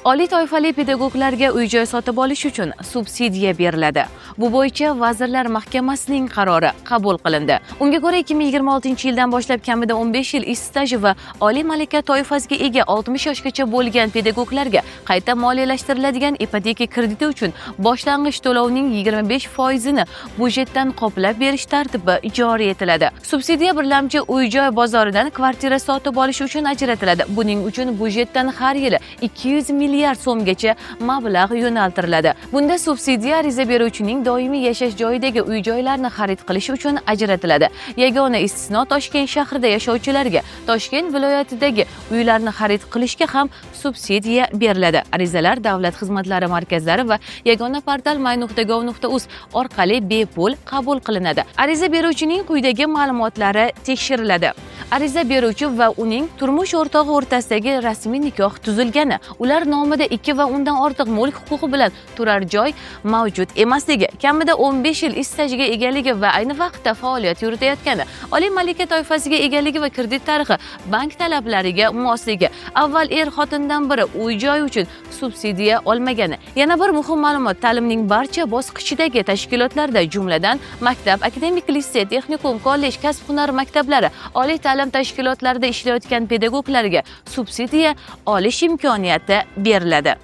Oliy toifali pedagoglarga uy-joy sotib olish uchun subsidiya beriladi. Bu bo'yicha Vazirlar Mahkamasining qarori qabul qilindi. Unga ko'ra 2026-yildan boshlab kamida 15 yil ish staji va oliy malaka toifasiga ega 60 yoshgacha bo'lgan pedagoglarga qayta moliyalashtiriladigan ipoteka krediti uchun boshlang'ich to'lovning 25%ni budjetdan qoplab berish tartibi joriy etiladi. Subsidiya birlamchi uy-joy bozoridan kvartira sotib olish uchun ajratiladi. Buning uchun budjetdan har yili 200 milliard so'mgacha mablag' yo'naltiriladi. Bunda subsidiya ariza beruvchining doimiy yashash joyidagi uy-joylarni xarid qilish uchun ajratiladi. Yagona istisno Toshkent shahrida yashovchilarga Toshkent viloyatidagi uylarni xarid qilishga ham subsidiya beriladi. Arizalar Davlat xizmatlari markazlari va yagona portal my.gov.uz orqali bepul qabul qilinadi. Ariza beruvchining quyidagi ma'lumotlari tekshiriladi. Ariza beruvchi va uning turmush o'rtog'i o'rtasidagi rasmiy nikoh tuzilgani, ular nomida 2 va undan ortiq mulk huquqi bilan turar joy mavjud emasligi, kamida 15 yil ish stajiga egaligi va ayni vaqtda faoliyat yuritayotgani, oliy malaka toifasiga egaligi va kredit tarixi bank talablariga mosligi, avval xotindan biri uy-joy uchun subsidiya olmagani. Yana bir muhim ma'lumot, ta'limning barcha bosqichidagi tashkilotlarda, jumladan maktab, akademik litsey, texnikum, kollej, kasb-hunar maktablari, oliy ta'lim tashkilotlarida ishlayotgan pedagoglarga subsidiya olish imkoniyati beriladi.